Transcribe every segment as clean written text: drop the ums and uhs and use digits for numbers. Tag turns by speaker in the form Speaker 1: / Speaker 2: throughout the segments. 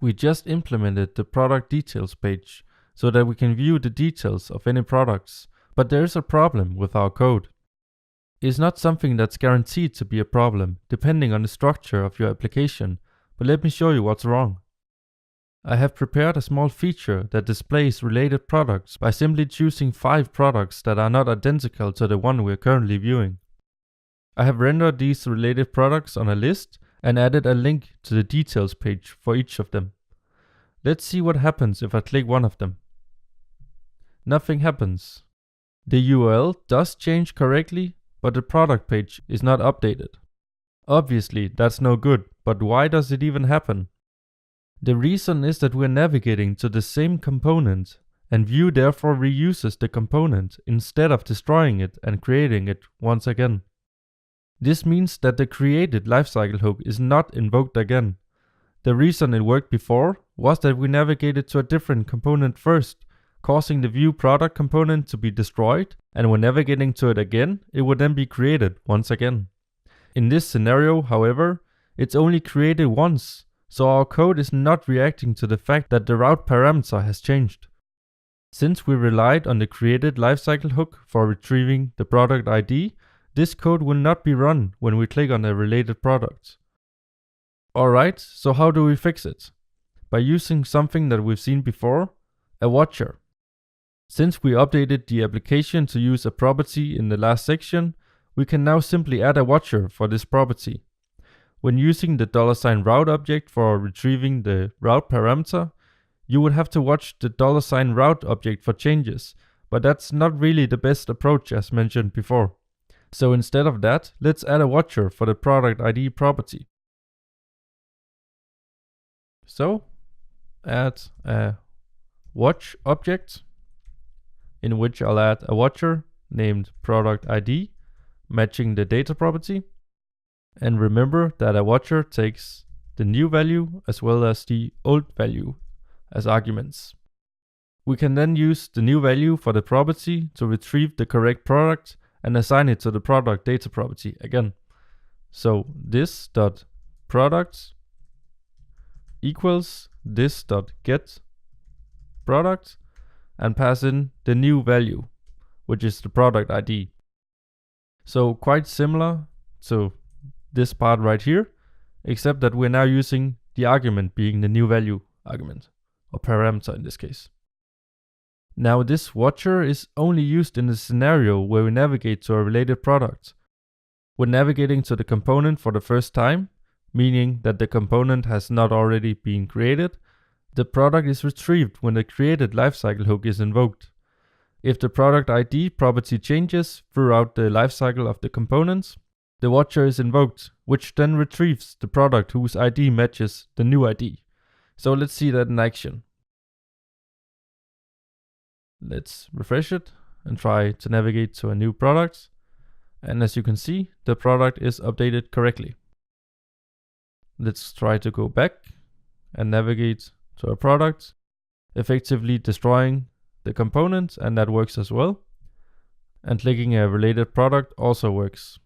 Speaker 1: We just implemented the product details page so that we can view the details of any products, but there is a problem with our code. It's not something that's guaranteed to be a problem, depending on the structure of your application, but let me show you what's wrong. I have prepared a small feature that displays related products by simply choosing 5 products that are not identical to the one we're currently viewing. I have rendered these related products on a list and added a link to the details page for each of them. Let's see what happens if I click one of them. Nothing happens. The URL does change correctly, but the product page is not updated. Obviously, that's no good, but why does it even happen? The reason is that we're navigating to the same component, and Vue therefore reuses the component instead of destroying it and creating it once again. This means that the created lifecycle hook is not invoked again. The reason it worked before was that we navigated to a different component first, causing the Vue product component to be destroyed, and when navigating to it again, it would then be created once again. In this scenario, however, it's only created once, so our code is not reacting to the fact that the route parameter has changed. Since we relied on the created lifecycle hook for retrieving the product ID, this code will not be run when we click on a related product. Alright, so how do we fix it? By using something that we've seen before, a watcher. Since we updated the application to use a property in the last section, we can now simply add a watcher for this property. When using the $route object for retrieving the route parameter, you would have to watch the $route object for changes, but that's not really the best approach as mentioned before. So instead of that, let's add a watcher for the product ID property. So, add a watch object, in which I'll add a watcher named product ID, matching the data property. And remember that a watcher takes the new value as well as the old value as arguments. We can then use the new value for the property to retrieve the correct product and assign it to the product data property again. So this.product equals this.get product and pass in the new value, which is the product ID. So quite similar to this part right here, except that we're now using the argument being the new value argument, or parameter in this case. Now this watcher is only used in the scenario where we navigate to a related product. When navigating to the component for the first time, meaning that the component has not already been created, the product is retrieved when the created lifecycle hook is invoked. If the product ID property changes throughout the lifecycle of the components, the watcher is invoked, which then retrieves the product whose ID matches the new ID. So let's see that in action. Let's refresh it and try to navigate to a new product. And as you can see, the product is updated correctly. Let's try to go back and navigate to a product, effectively destroying the component, and that works as well. And clicking a related product also works.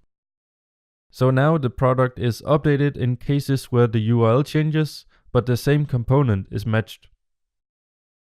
Speaker 1: So now the product is updated in cases where the URL changes, but the same component is matched.